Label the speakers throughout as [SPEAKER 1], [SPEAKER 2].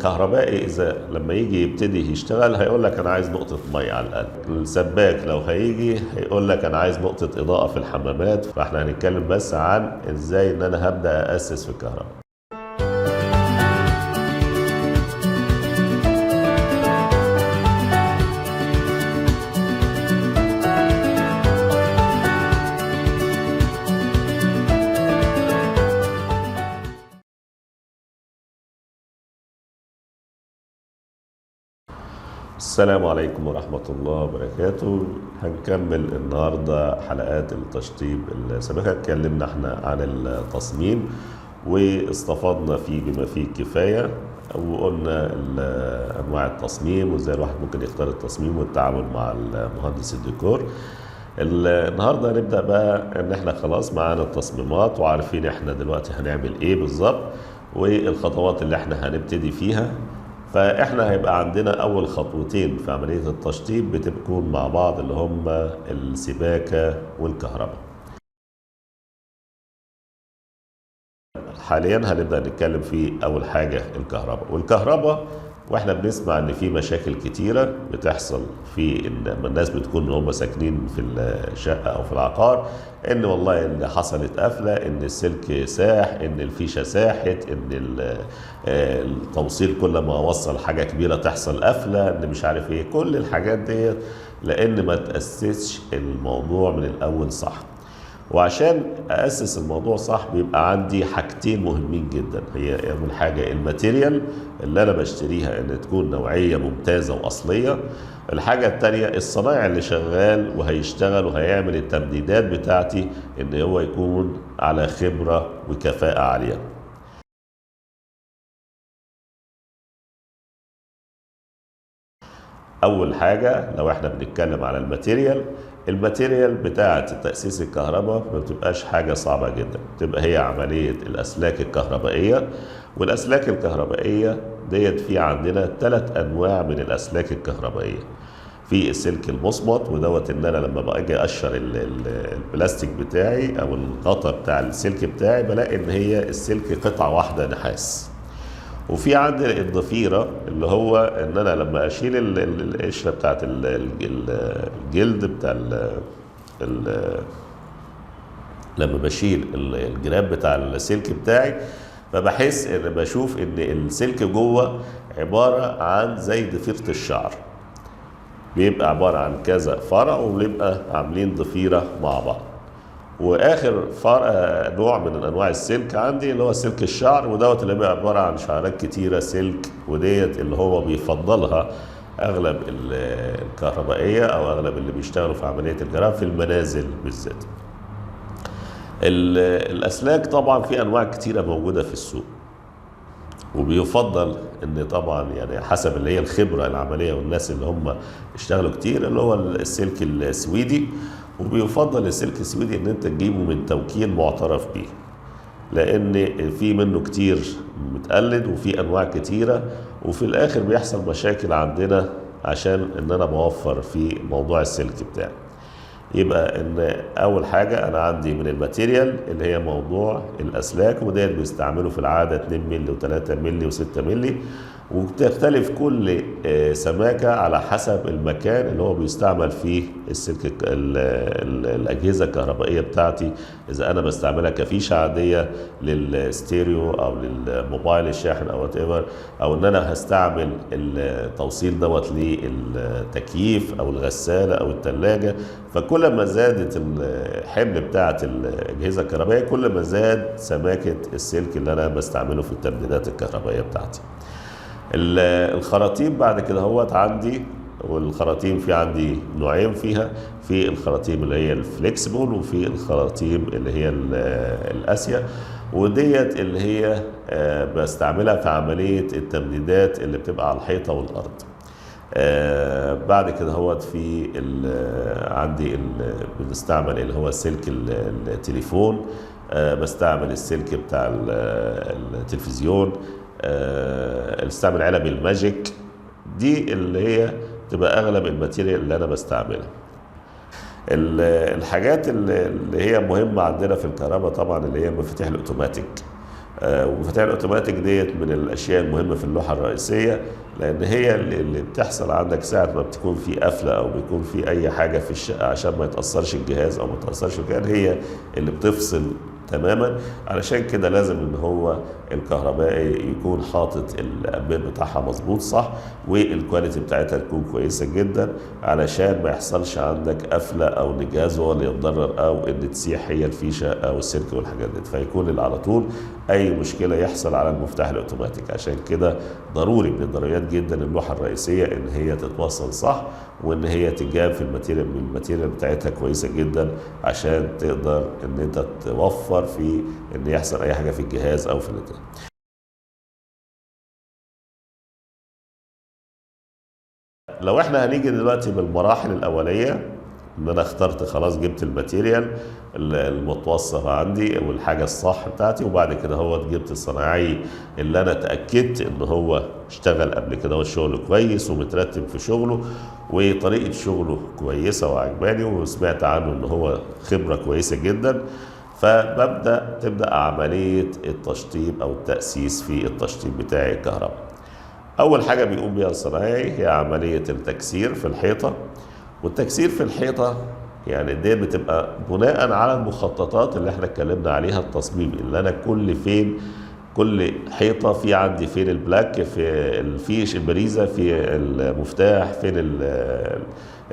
[SPEAKER 1] كهربائي إذا لما يجي يبتدي يشتغل هيقول لك أنا عايز نقطة مية على الأقل. السباك لو هيجي هيقول لك أنا عايز نقطة إضاءة في الحمامات. فإحنا هنتكلم بس عن إزاي إن أنا هبدأ أسس في الكهرباء. السلام عليكم ورحمة الله وبركاته. هنكمل النهاردة حلقات التشطيب السابقة. اتكلمنا احنا عن التصميم واستفدنا فيه بما فيه الكفاية، وقلنا أنواع التصميم وازاي الواحد ممكن يختار التصميم والتعامل مع مهندس الديكور. النهاردة هنبدأ بقى ان احنا خلاص معانا التصميمات وعارفين احنا دلوقتي هنعمل ايه بالظبط والخطوات اللي احنا هنبتدي فيها. فاحنا هيبقى عندنا اول خطوتين في عملية التشطيب بتكون مع بعض اللي هم السباكة والكهرباء. حاليا هنبدأ نتكلم في اول حاجة الكهرباء. والكهرباء واحنا بنسمع ان في مشاكل كتيرة بتحصل في ان الناس بتكون ان هم ساكنين في الشقة او في العقار، ان والله ان حصلت قفلة، ان السلك ساح، ان الفيشة ساحت، ان التوصيل كل ما وصل حاجة كبيرة تحصل قفلة، ان مش عارف ايه. كل الحاجات ديت لان ما تأسسش الموضوع من الاول صح. وعشان أسس الموضوع صح بيبقى عندي حاجتين مهمين جدا. هي أول حاجة الماتيريال اللي أنا بشتريها إن تكون نوعية ممتازة وأصلية. الحاجة التانية الصنايعي اللي شغال وهيشتغل وهيعمل التمديدات بتاعتي إن هو يكون على خبرة وكفاءة عالية. اول حاجه لو احنا بنتكلم على الماتيريال بتاعه تاسيس الكهرباء ما بتبقاش حاجه صعبه جدا، بتبقى هي عمليه الاسلاك الكهربائيه. والاسلاك الكهربائيه ديت في عندنا 3 انواع من الاسلاك الكهربائيه. في السلك المصمت ودوت ان انا لما باجي اقشر البلاستيك بتاعي او الغطا بتاع السلك بتاعي بلاقي ان هي السلك قطعه واحده نحاس. وفي عندي الضفيرة اللي هو ان انا لما اشيل القشرة بتاعت الجلد بتاع لما بشيل الجراب بتاع السلك بتاعي فبحس ان بشوف ان السلك جوه عبارة عن زي ضفيرة الشعر، بيبقى عبارة عن كذا فرع وبيبقى عاملين ضفيرة مع بعض. واخر نوع من انواع السلك عندي اللي هو سلك الشعر، ودوت اللي بيبقى عباره عن شعرات كتيره سلك، وديت اللي هو بيفضلها اغلب الكهربائيه او اغلب اللي بيشتغلوا في عمليه الجراب في المنازل بالذات. الاسلاك طبعا في انواع كتيره موجوده في السوق، وبيفضل ان طبعا يعني حسب اللي هي الخبره العمليه والناس اللي هم اشتغلوا كتير اللي هو السلك السويدي. وبيفضل السلك السويدي ان انت تجيبه من توكيل معترف بيه، لان في منه كتير متقلد وفي انواع كتيره، وفي الاخر بيحصل مشاكل عندنا عشان ان انا بوفر في موضوع السلك بتاعي. يبقى ان اول حاجه انا عندي من الماتيريال اللي هي موضوع الاسلاك، وديت بيستعملوا في العاده 2 مللي و3 مللي و6 مللي، وبتختلف كل سماكه على حسب المكان اللي هو بيستعمل فيه السلك. الاجهزه الكهربائيه بتاعتي اذا انا بستعملها كفيشه عاديه للستيريو او للموبايل الشاحن او وات ايفر، او ان انا هستعمل التوصيل دوت للتكييف او الغساله او الثلاجه. فكل ما زادت الحمل بتاعت الاجهزه الكهربائيه كل ما زاد سماكه السلك اللي انا بستعمله في التمديدات الكهربائيه بتاعتي. الخراطيم بعد كده هوت عندي، والخراطيم في عندي نوعين فيها، في الخراطيم اللي هي الفليكسبل وفي الخراطيم اللي هي القاسيه، وديت اللي هي بستعملها في عمليه التمديدات اللي بتبقى على الحيطه والارض. بعد كده هوت في عندي بنستعمل اللي هو سلك التليفون، بستعمل السلك بتاع التلفزيون، بستعمل علب الماجيك. دي اللي هي تبقى اغلب الماتيريال اللي انا بستعملها. الحاجات اللي هي مهمه عندنا في الكهرباء طبعا اللي هي مفاتيح الاوتوماتيك. والمفاتيح الاوتوماتيك ديت من الاشياء المهمه في اللوحه الرئيسيه، لان هي اللي بتحصل عندك ساعه ما بتكون في قفله او بيكون في اي حاجه في الشقه عشان ما يتاثرش الجهاز او ما يتاثرش الكيان، هي اللي بتفصل تماما. علشان كده لازم ان هو الكهربائي يكون حاطط الامبير بتاعها مظبوط صح، والكواليتي بتاعتها تكون كويسه جدا، علشان ما يحصلش عندك قفله او ان الجهاز هو اللي يتضرر او ان تسيح هي الفيشه او السلك والحاجات دي، فيكون اللي على طول اي مشكله يحصل على المفتاح الاوتوماتيك. عشان كده ضروري من الضروريات جدا اللوحه الرئيسيه ان هي تتوصل صح، وان هي تجاب في الماتيريال بتاعتها كويسه جدا، عشان تقدر ان انت توفر في ان يحصل اي حاجه في الجهاز او في النتائج. لو احنا هنيجي دلوقتي بالمراحل الاوليه، ان انا اخترت خلاص، جبت الماتيريال المتوصفه عندي والحاجه الصح بتاعتي، وبعد كده هو جبت الصناعي اللي انا اتاكدت ان هو اشتغل قبل كده والشغل كويس ومترتب في شغله وطريقه شغله كويسه وعجباني وسمعت عنه ان هو خبره كويسه جدا، تبدا عمليه التشطيب او التاسيس في التشطيب بتاعي الكهرباء. اول حاجه بيقوم بيها الصناعي هي عمليه التكسير في الحيطه. والتكسير في الحيطه يعني دي بتبقى بناء على المخططات اللي احنا اتكلمنا عليها، التصميم اللي انا كل حيطه في عندي فين البلاك، في الفيش البريزه، في المفتاح، فين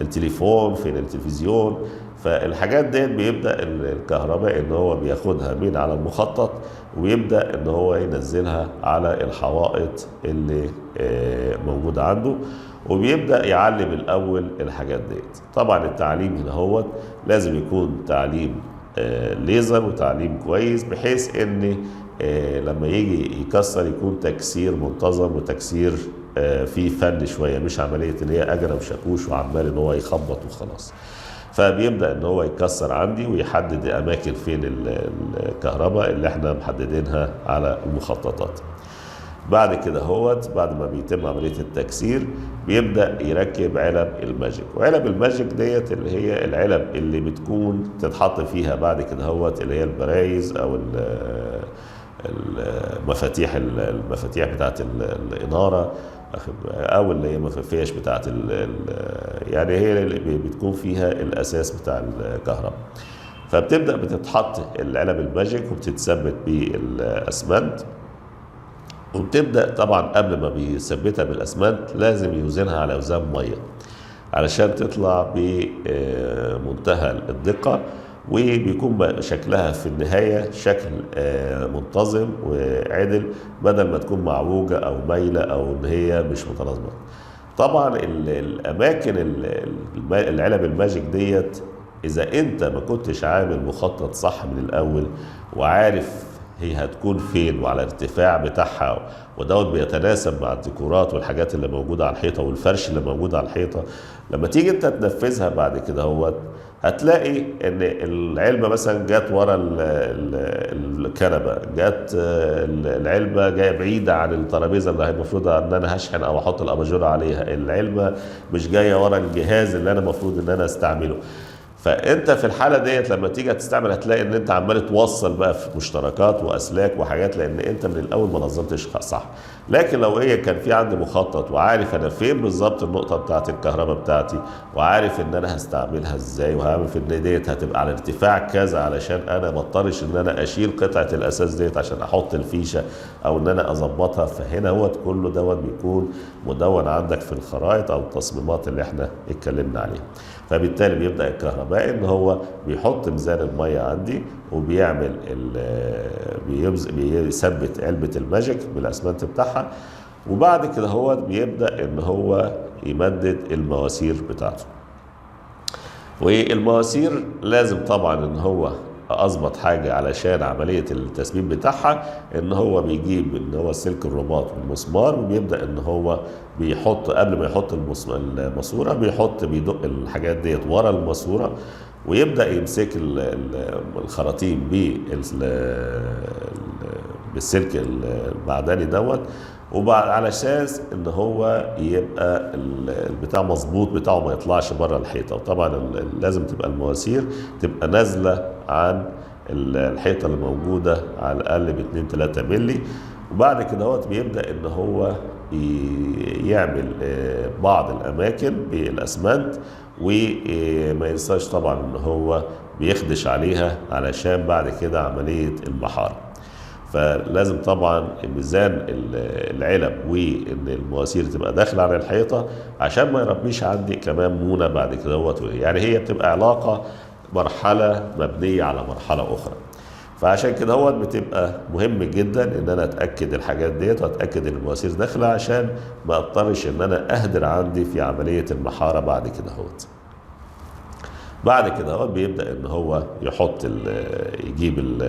[SPEAKER 1] التليفون، فين التلفزيون. فالحاجات دي بيبدا الكهرباء ان هو بياخدها من على المخطط ويبدا ان هو ينزلها على الحوائط اللي موجوده عنده، وبيبدا يعلم الاول الحاجات ديت. طبعا التعليم هنا هو لازم يكون تعليم ليزر وتعليم كويس، بحيث ان لما يجي يكسر يكون تكسير منتظم وتكسير فيه فن شويه، مش عمليه ان هي اجرة وشاكوش وعمال ان هو يخبط وخلاص. فبيبدا ان هو يكسر عندي ويحدد اماكن فين الكهرباء اللي احنا محددينها على المخططات. بعد كده بعد ما بيتم عمليه التكسير بيبدا يركب علب الماجيك. وعلب الماجيك ديت اللي هي العلب اللي بتكون تتحط فيها بعد كده اللي هي البرايز او المفاتيح بتاعت الاناره، او اللي هي مفاتيح بتاعت يعني هي اللي بتكون فيها الاساس بتاع الكهرباء. فبتبدا بتتحط العلب الماجيك وبتتثبت بالاسمنت، وبتبدا طبعا قبل ما بيثبتها بالاسمنت لازم يوزنها على اوزان ميه علشان تطلع بمنتهى الدقه، وبيكون شكلها في النهايه شكل منتظم وعدل، بدل ما تكون معوجه او مايله او ان هي مش متناسبه. طبعا الاماكن العلب الماجيك ديت، اذا انت ما كنتش عامل مخطط صح من الاول وعارف هي هتكون فين وعلى الارتفاع بتاعها، ودوت بيتناسب مع الديكورات والحاجات اللي موجوده على الحيطه والفرش اللي موجود على الحيطه، لما تيجي انت تنفذها بعد كده هتلاقي ان العلبه مثلا جت ورا الكنبه، جت العلبه جايه بعيده عن الترابيزه اللي المفروض ان انا هشحن او احط الاباجوره عليها، العلبه مش جايه ورا الجهاز اللي انا المفروض ان انا استعمله. فانت في الحاله ديت لما تيجي تستعمل هتلاقي ان انت عمال توصل بقى في مشتركات واسلاك وحاجات، لان انت من الاول ما نظمتش صح. لكن لو كان في عندي مخطط وعارف انا فين بالظبط النقطه بتاعت الكهرباء بتاعتي، وعارف ان انا هستعملها ازاي، وهعمل في ان ديت هتبقى على ارتفاع كذا علشان انا ما اضطرش ان انا اشيل قطعه الاساس ديت عشان احط الفيشه او ان انا اظبطها. فهنا كله بيكون مدون عندك في الخرائط او التصميمات اللي احنا اتكلمنا عليها. فبالتالي بيبدا الكهربائي ان هو بيحط ميزان الميه عندي وبيعمل بيثبت علبه الماجيك بالاسمنت بتاعها، وبعد كده بيبدا ان هو يمدد المواسير بتاعته. والمواسير لازم طبعا ان هو اظبط حاجه علشان عمليه التثبيت بتاعها، ان هو بيجيب ان هو سلك الرباط والمسمار، وبيبدا ان هو بيحط قبل ما يحط الماسوره بيدق الحاجات ديت ورا الماسوره، ويبدا يمسك الخراطيم بالسلك المعدني وبعد على اساس ان هو يبقى البتاع مظبوط بتاعه ما يطلعش بره الحيطه. وطبعا لازم تبقى المواسير تبقى نازله عن الحيطه اللي موجوده على الاقل ب 2 3 مللي. وبعد كده هو بيبدا ان هو يعمل بعض الاماكن بالاسمنت، وما ينساش طبعا ان هو بيخدش عليها علشان بعد كده عمليه المحاره. فلازم طبعا ميزان العلب وان المواسير تبقى داخله على الحيطه عشان ما يربيش عندي كمان مونه بعد كده. يعني هي بتبقى علاقه مرحله مبنيه على مرحله اخرى. فعشان كده هو بتبقى مهم جدا ان انا اتاكد الحاجات ديت، واتاكد ان المواسير داخله عشان ما اضطرش ان انا اهدر عندي في عمليه المحاره بعد كده. بعد كده هو بيبدا ان هو يحط يجيب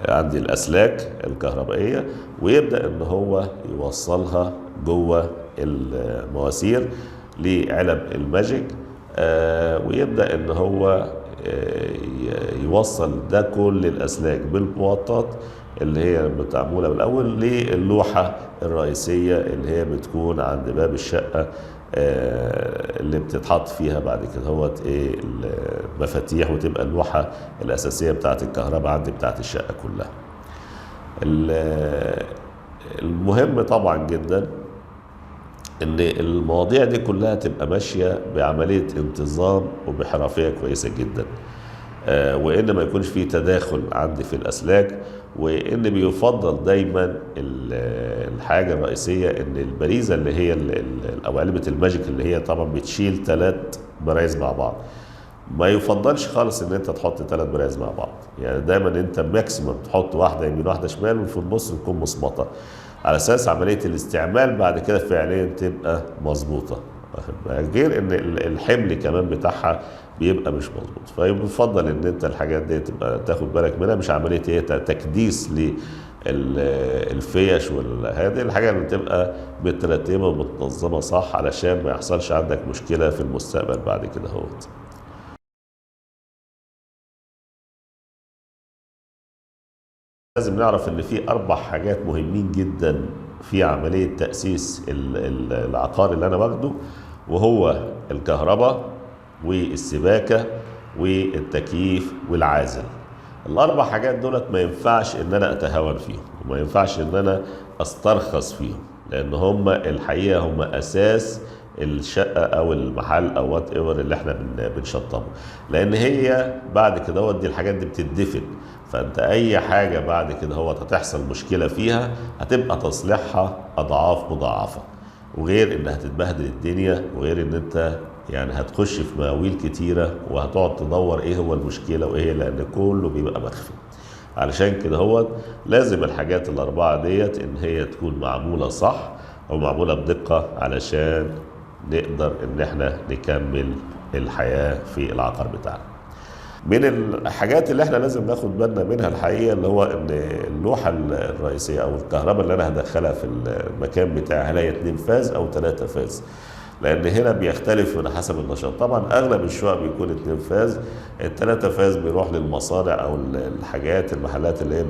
[SPEAKER 1] عندي الاسلاك الكهربائيه، ويبدا ان هو يوصلها جوه المواسير لعلب الماجيك، ويبدا ان هو يوصل ده كل الاسلاك بالبواطات اللي هي معموله بالاول للوحه الرئيسيه اللي هي بتكون عند باب الشقه، اللي بتتحط فيها بعد كده هو المفاتيح، وتبقى اللوحه الاساسيه بتاعه الكهرباء عندي بتاعه الشقه كلها. المهم طبعا جدا ان المواضيع دي كلها تبقى ماشيه بعمليه انتظام وبحرفيه كويسه جدا، وان ما يكونش فيه تداخل عندي في الاسلاك، وان بيفضل دايما الحاجه الرئيسيه ان البريزه اللي هي او علبه الماجيك اللي هي طبعا بتشيل 3 برايز مع بعض، ما يفضلش خالص ان انت تحط 3 برايز مع بعض. يعني دايما انت ماكسيمم تحط واحده يمين واحده شمال، وفي النص تكون مصمطه على اساس عمليه الاستعمال بعد كده فعليا تبقى مظبوطه، غير ان الحمل كمان بتاعها بيبقى مش مظبوط. فيفضل ان انت الحاجات دي تبقى تاخد بالك منها، مش عمليه هي تكديس للفيش هذه الحاجه اللي تبقى مترتبه ومتنظمه صح علشان ما يحصلش عندك مشكله في المستقبل بعد كده. لازم نعرف ان في 4 حاجات مهمين جدا في عمليه تاسيس العقار اللي انا واخده، وهو الكهرباء والسباكه والتكييف والعازل. ال4 حاجات دولت ما ينفعش ان انا اتهاون فيهم، وما ينفعش ان انا استرخص فيهم، لان هم الحقيقه هم اساس الشقه او المحل او وات ايفر اللي احنا بنشطبه، لان هي بعد كده دي الحاجات دي بتدفن. فانت اي حاجه بعد كده هتحصل مشكله فيها هتبقى تصليحها اضعاف مضاعفه، وغير ان هتتبهدل الدنيا، وغير ان انت يعني هتخش في مواويل كتيره وهتقعد تدور ايه هو المشكله وايه هي، لان كله بيبقى مخفي. علشان كده لازم الحاجات ال4 ديت ان هي تكون معموله صح او معموله بدقه علشان نقدر ان احنا نكمل الحياه في العقار بتاعنا. من الحاجات اللي احنا لازم ناخد بالنا منها الحقيقه اللي هو ان اللوحه الرئيسيه او الكهرباء اللي انا هدخلها في المكان بتاعي هل هي 2 فاز او 3 فاز، لان هنا بيختلف من حسب النشاط. طبعا اغلب الشقق بيكون 2 فاز، ال3 فاز بيروح للمصانع او المحلات اللي هي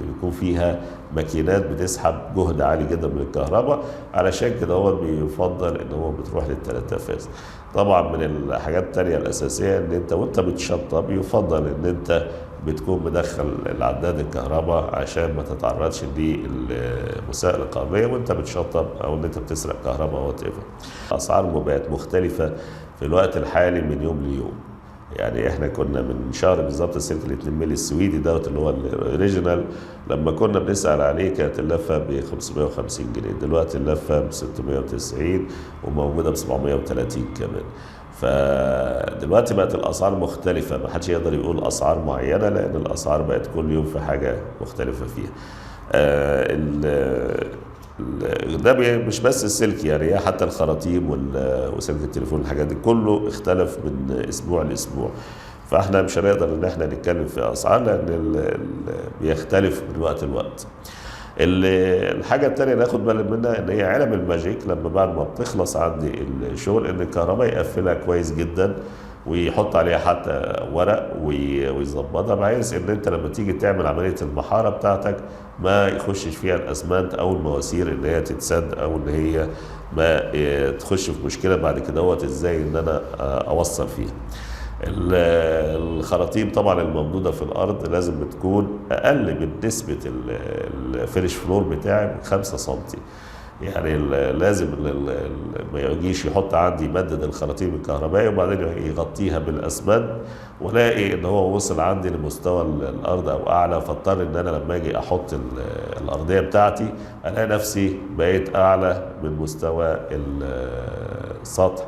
[SPEAKER 1] بيكون فيها ماكينات بتسحب جهد عالي جدا من الكهرباء، علشان كده بيفضل ان هو بتروح لل3 فاز. طبعا من الحاجات التانية الاساسيه ان انت وانت بتشطب يفضل ان انت بتكون مدخل العداد الكهرباء عشان ما تتعرضش للمسائل الكهربائيه وانت بتشطب، او ان انت بتسرق كهرباء وات ايفر. اسعار بقت مختلفه في الوقت الحالي من يوم ليوم. يعني احنا كنا من شهر بالظبط السلك ال 2 مللي السويدي دوت اللي هو الاوريجينال، لما كنا بنسال عليه كانت اللفه ب 550 جنيه، دلوقتي اللفه ب 690 وموجوده ب 730 كمان. فدلوقتي بقت الاسعار مختلفه، ما حدش يقدر يقول اسعار معينه لان الاسعار بقت كل يوم في حاجه مختلفه فيها. ده مش بس السلك، يعني حتى الخراطيم وسلك التليفون الحاجات دي كله اختلف من اسبوع لاسبوع. فاحنا مش هنقدر ان احنا نتكلم في اسعار لان بيختلف من وقت لوقت. الحاجه الثانيه ناخد بالنا منها ان هي علب الماجيك لما بعد ما بتخلص عندي الشغل ان الكهرباء يقفلها كويس جدا ويحط عليها حتى ورق ويظبطها، بحيث ان انت لما تيجي تعمل عمليه المحاره بتاعتك ما يخشش فيها الاسمنت او المواسير ان هي تتسد، او ان هي ما تخش في مشكله بعد كده ازاي ان انا اوصل فيها. الخراطيم طبعا الممدوده في الارض لازم بتكون اقل من نسبه الفينش فلور بتاعي من 5 سم. يعني لازم ما يجيش يحط عندي يمدد الخراطيم الكهربائيه وبعدين يغطيها بالاسمنت، والاقي ان هو وصل عندي لمستوى الارض او اعلى، فاضطر ان انا لما اجي احط الارضيه بتاعتي الاقي نفسي بقيت اعلى من مستوى السطح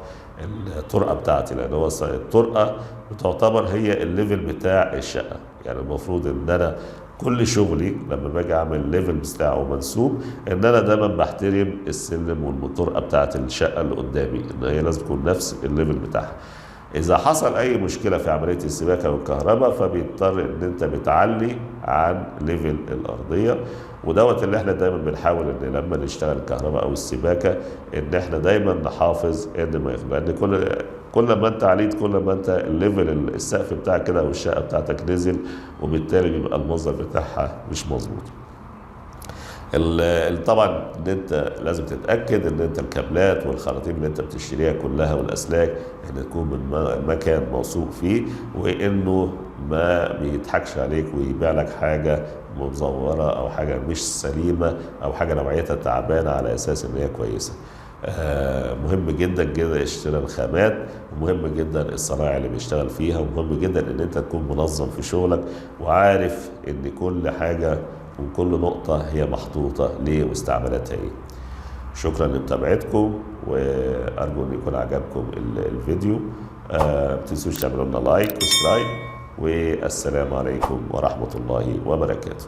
[SPEAKER 1] الطرقه بتاعتي، لان هو الطرقه بتعتبر هي الليفل بتاع الشقه. يعني المفروض ان انا كل شغلي لما باجي اعمل ليفل بتاعه منسوب ان انا دايما بحترم السلم والطرقه بتاعت الشقه اللي قدامي، ان هي لازم تكون نفس الليفل بتاعها. اذا حصل اي مشكله في عمليه السباكه والكهرباء فبيضطر ان انت بتعلي عن ليفل الارضيه، ودوت اللي احنا دايما بنحاول ان لما نشتغل الكهرباء او السباكه ان احنا دايما نحافظ ان ما يخلق، لان كل ما انت عليت كل ما انت الليفل السقف بتاعك كده او الشقه بتاعتك نزل، وبالتالي بيبقى المنظر بتاعها مش مظبوط. طبعا ان انت لازم تتاكد ان انت الكابلات والخراطيم اللي انت بتشتريها كلها والاسلاك ان تكون من مكان موثوق فيه، وانه ما بيضحكش عليك ويبيع لك حاجه مزوره او حاجه مش سليمه او حاجه نوعيتها تعبانه على اساس ان هي كويسه. مهم جدا جدا اشتراء الخامات، ومهم جدا الصنايع اللي بيشتغل فيها، ومهم جدا ان انت تكون منظم في شغلك وعارف ان كل حاجه وكل نقطة هي محطوطة ليه واستعمالاتها ايه. شكرا لمتابعتكم، وارجو ان يكون عجبكم الفيديو. ما تنسوش تعملوا لنا لايك وسبسكرايب، والسلام عليكم ورحمة الله وبركاته.